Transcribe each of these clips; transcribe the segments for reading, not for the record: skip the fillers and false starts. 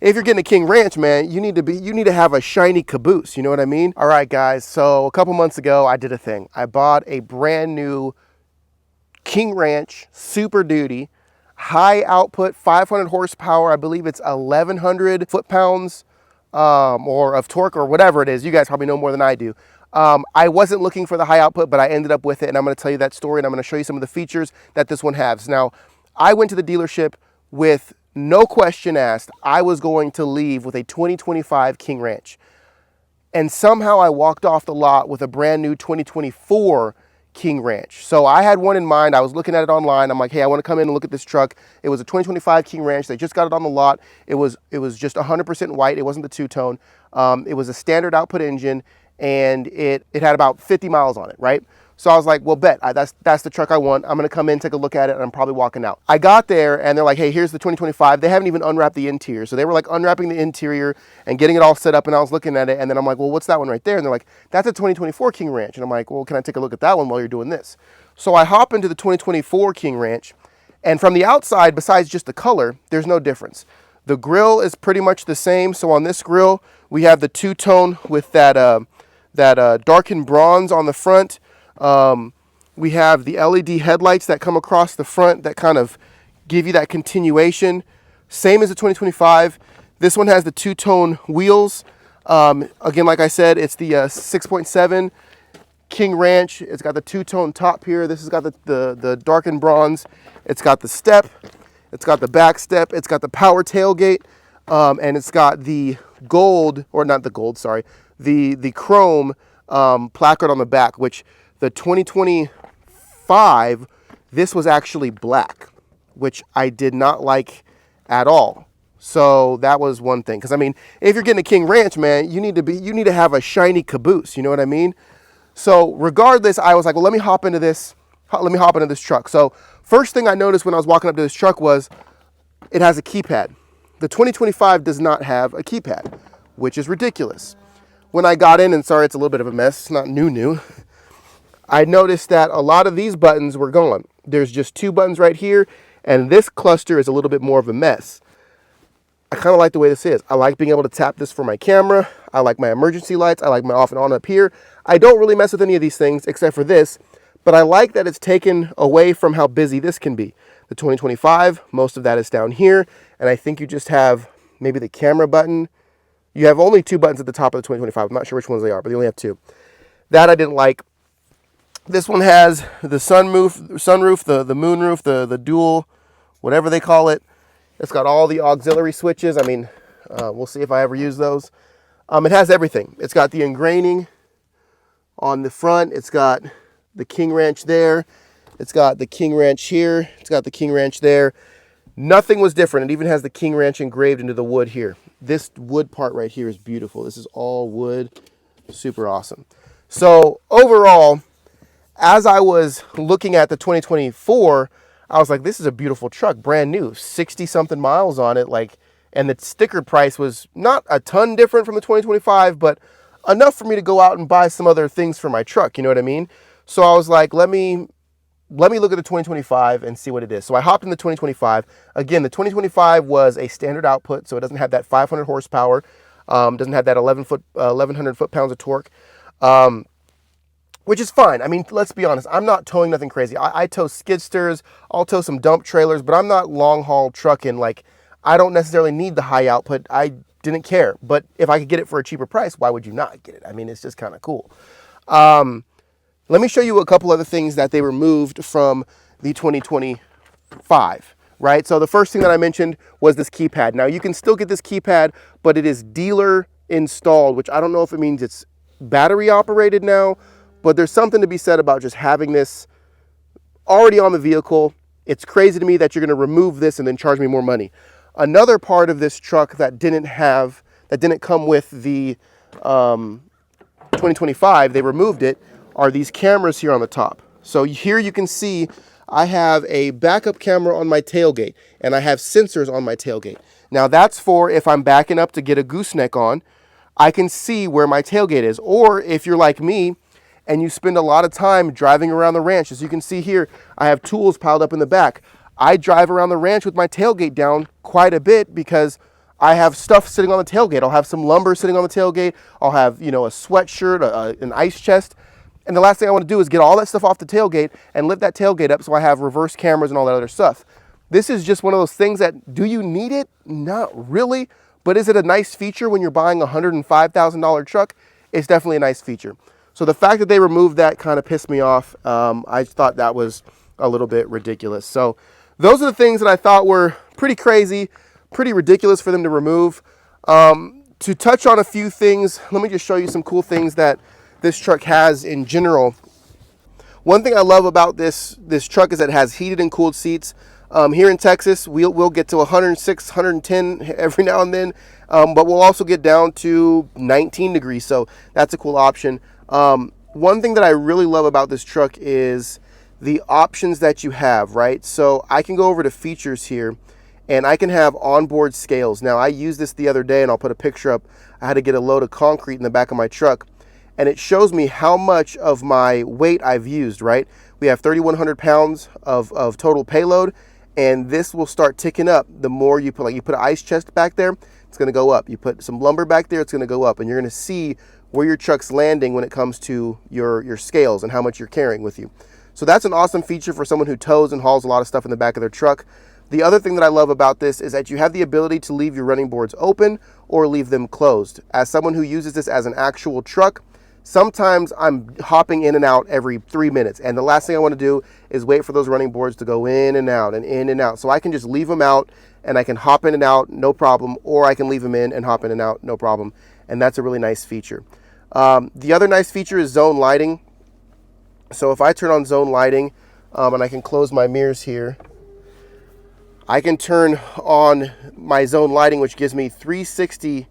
If you're getting a King Ranch, man, you need to have a shiny caboose. You know what I mean? All right, guys. So a couple months ago, I did a thing. I bought a brand new King Ranch Super Duty, high output, 500 horsepower. I believe it's 1,100 foot-pounds or of torque or whatever it is. You guys probably know more than I do. I wasn't looking for the high output, but I ended up with it, and I'm going to tell you that story, and I'm going to show you some of the features that this one has. Now, I went to the dealership with no question asked. I was going to leave with a 2025 King Ranch, and somehow I walked off the lot with a brand new 2024 King Ranch. So I had one in mind. I was looking at it online. I'm like, hey, I want to come in and look at this truck. It was a 2025 King Ranch. They just got it on the lot. It was just 100% white. It wasn't the two-tone. It was a standard output engine, and it had about 50 miles on it, right? So I was like, well, that's the truck I want. I'm going to come in, take a look at it, and I'm probably walking out. I got there, and they're like, hey, here's the 2025. They haven't even unwrapped the interior. So they were like unwrapping the interior and getting it all set up, and I was looking at it, and then I'm like, well, what's that one right there? And they're like, that's a 2024 King Ranch. And I'm like, well, can I take a look at that one while you're doing this? So I hop into the 2024 King Ranch, and from the outside, besides just the color, there's no difference. The grill is pretty much the same. So on this grill, we have the two-tone with that darkened bronze on the front. We have the LED headlights that come across the front that kind of give you that continuation. Same as the 2025. This one has the two-tone wheels. Again, like I said, it's the 6.7 King Ranch. It's got the two-tone top here. This has got the darkened bronze. It's got the step. It's got the back step. It's got the power tailgate. And it's got the gold, or not the gold, sorry, the chrome placard on the back, which the 2025, this was actually black, which I did not like at all. So that was one thing. Because I mean, if you're getting a King Ranch, man, you need to have a shiny caboose. You know what I mean? So regardless, I was like, well, let me hop into this truck. So first thing I noticed when I was walking up to this truck was it has a keypad. The 2025 does not have a keypad, which is ridiculous. When I got in, and sorry, it's a little bit of a mess. It's not new. I noticed that a lot of these buttons were gone. There's just two buttons right here, and this cluster is a little bit more of a mess. I kind of like the way this is. I like being able to tap this for my camera. I like my emergency lights. I like my off and on up here. I don't really mess with any of these things except for this, but I like that it's taken away from how busy this can be. The 2025, most of that is down here, and I think you just have maybe the camera button. You have only two buttons at the top of the 2025. I'm not sure which ones they are, but they only have two. That I didn't like. This one has the sunroof, the moonroof, the dual, whatever they call it. It's got all the auxiliary switches. I mean, we'll see if I ever use those. It has everything. It's got the engraining on the front. It's got the King Ranch there. It's got the King Ranch here. It's got the King Ranch there. Nothing was different. It even has the King Ranch engraved into the wood here. This wood part right here is beautiful. This is all wood. Super awesome. So overall, as I was looking at the 2024, I was like, this is a beautiful truck, brand new, 60-something miles on it. And the sticker price was not a ton different from the 2025, but enough for me to go out and buy some other things for my truck. You know what I mean? So I was like, let me look at the 2025 and see what it is. So I hopped in the 2025. Again, the 2025 was a standard output, so it doesn't have that 500 horsepower, doesn't have that 1,100 foot-pounds of torque. Which is fine. I mean, let's be honest. I'm not towing nothing crazy. I tow skid steers. I'll tow some dump trailers, but I'm not long-haul trucking. Like, I don't necessarily need the high output. I didn't care. But if I could get it for a cheaper price, why would you not get it? I mean, it's just kind of cool. Let me show you a couple other things that they removed from the 2025, right? So the first thing that I mentioned was this keypad. Now, you can still get this keypad, but it is dealer installed, which I don't know if it means it's battery operated now, but there's something to be said about just having this already on the vehicle. It's crazy to me that you're going to remove this and then charge me more money. Another part of this truck that didn't come with the 2025, they removed it, are these cameras here on the top. So here you can see I have a backup camera on my tailgate, and I have sensors on my tailgate. Now that's for if I'm backing up to get a gooseneck on, I can see where my tailgate is. Or if you're like me, and you spend a lot of time driving around the ranch. As you can see here, I have tools piled up in the back. I drive around the ranch with my tailgate down quite a bit because I have stuff sitting on the tailgate. I'll have some lumber sitting on the tailgate. I'll have, you know, a sweatshirt, an ice chest. And the last thing I want to do is get all that stuff off the tailgate and lift that tailgate up so I have reverse cameras and all that other stuff. This is just one of those things that, do you need it? Not really. But is it a nice feature when you're buying a $105,000 truck? It's definitely a nice feature. So the fact that they removed that kind of pissed me off. I thought that was a little bit ridiculous. So those are the things that I thought were pretty crazy, pretty ridiculous for them to remove. To touch on a few things, let me just show you some cool things that this truck has in general. One thing I love about this truck is that it has heated and cooled seats. Here in Texas, we'll get to 106, 110 every now and then, but we'll also get down to 19 degrees, so that's a cool option. One thing that I really love about this truck is the options that you have, right? So I can go over to features here, and I can have onboard scales. Now, I used this the other day, and I'll put a picture up. I had to get a load of concrete in the back of my truck, and it shows me how much of my weight I've used, right? We have 3,100 pounds of total payload, and this will start ticking up the more you put. Like, you put an ice chest back there, it's going to go up. You put some lumber back there, it's going to go up, and you're going to see where your truck's landing when it comes to your scales and how much you're carrying with you. So that's an awesome feature for someone who tows and hauls a lot of stuff in the back of their truck. The other thing that I love about this is that you have the ability to leave your running boards open or leave them closed. As someone who uses this as an actual truck, sometimes I'm hopping in and out every 3 minutes, and the last thing I want to do is wait for those running boards to go in and out and in and out. So I can just leave them out and I can hop in and out, no problem, or I can leave them in and hop in and out, no problem. And that's a really nice feature. The other nice feature is zone lighting. So if I turn on zone lighting, and I can close my mirrors here, I can turn on my zone lighting, which gives me 360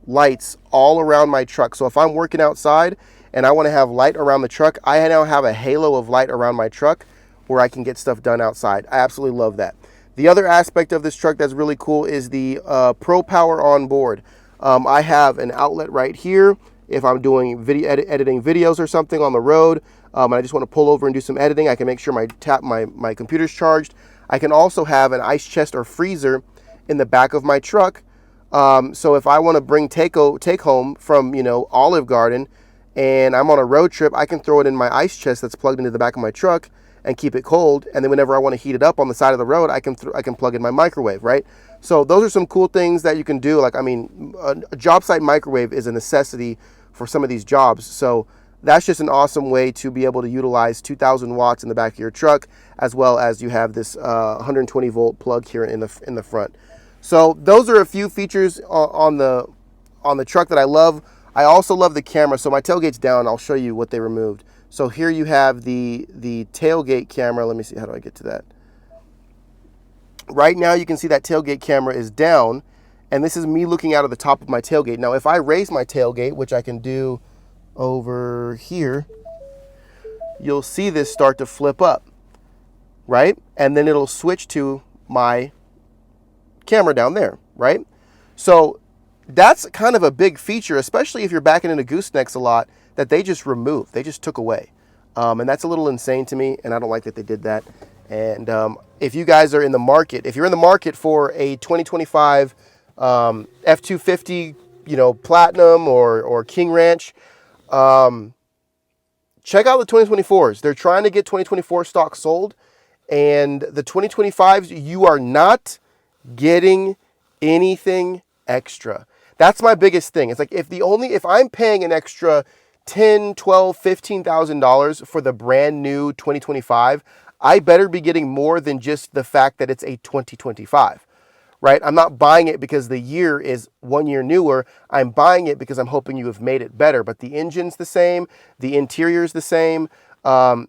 lights all around my truck. So if I'm working outside and I want to have light around the truck, I now have a halo of light around my truck where I can get stuff done outside. I absolutely love that. The other aspect of this truck that's really cool is the Pro Power on board. I have an outlet right here if I'm doing editing videos or something on the road, and I just want to pull over and do some editing. I can make sure my computer's charged. I can also have an ice chest or freezer in the back of my truck. So if I want to bring take home from, you know, Olive Garden and I'm on a road trip, I can throw it in my ice chest that's plugged into the back of my truck and keep it cold. And then whenever I want to heat it up on the side of the road, I can plug in my microwave, right? So those are some cool things that you can do. Like, I mean, a job site microwave is a necessity for some of these jobs. So that's just an awesome way to be able to utilize 2,000 watts in the back of your truck, as well as you have this 120 volt plug here in the front. So those are a few features on the truck that I love. I also love the camera. So my tailgate's down. I'll show you what they removed. So here you have the tailgate camera. Let me see, how do I get to that? Right now you can see that tailgate camera is down, and this is me looking out of the top of my tailgate. Now if I raise my tailgate, which I can do over here, you'll see this start to flip up, right? And then it'll switch to my camera down there, right? So that's kind of a big feature, especially if you're backing into goosenecks a lot, that they just removed, they just took away. And that's a little insane to me, and I don't like that they did that. And if you guys are in the market, if you're in the market for a 2025 F-250, you know, Platinum or King Ranch, check out the 2024s. They're trying to get 2024 stock sold, and the 2025s, you are not getting anything extra. That's my biggest thing. It's like, if I'm paying an extra $10, $12, $15,000 for the brand new 2025, I better be getting more than just the fact that it's a 2025, right? I'm not buying it because the year is 1 year newer. I'm buying it because I'm hoping you have made it better. But the engine's the same, the interior's the same,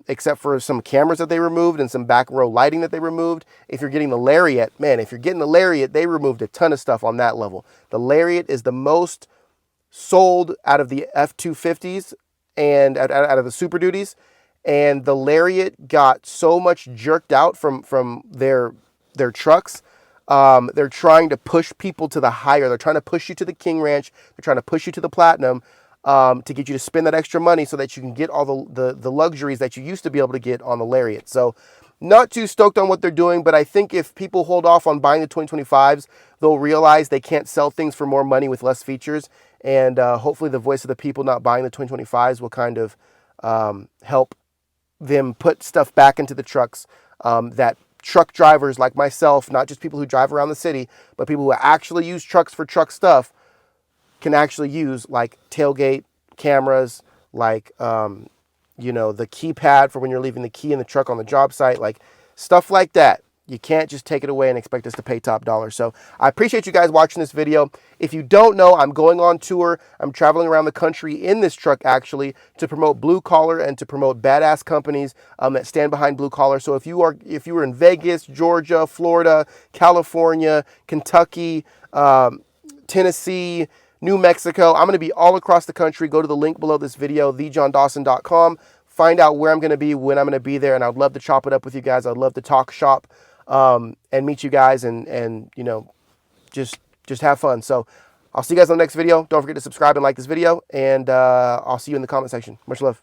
except for some cameras that they removed and some back row lighting that they removed. If you're getting the Lariat, man, if you're getting the Lariat, they removed a ton of stuff on that level. The Lariat is the most sold out of the F-250s and out of the Super Duties. And the Lariat got so much jerked out from their trucks. They're trying to push people to the higher. They're trying to push you to the King Ranch. They're trying to push you to the Platinum to get you to spend that extra money so that you can get all the luxuries that you used to be able to get on the Lariat. So not too stoked on what they're doing, but I think if people hold off on buying the 2025s, they'll realize they can't sell things for more money with less features. And hopefully the voice of the people not buying the 2025s will kind of help them put stuff back into the trucks that truck drivers like myself, not just people who drive around the city, but people who actually use trucks for truck stuff, can actually use, like tailgate cameras, like the keypad for when you're leaving the key in the truck on the job site, like stuff like that. You can't just take it away and expect us to pay top dollar. So I appreciate you guys watching this video. If you don't know, I'm going on tour. I'm traveling around the country in this truck, actually, to promote blue collar and to promote badass companies that stand behind blue collar. So if you were in Vegas, Georgia, Florida, California, Kentucky, Tennessee, New Mexico, I'm going to be all across the country. Go to the link below this video, thejohndawson.com. Find out where I'm going to be, when I'm going to be there, and I'd love to chop it up with you guys. I'd love to talk shop and meet you guys and just have fun. So I'll see you guys on the next video. Don't forget to subscribe and like this video, and I'll see you in the comment section. Much love.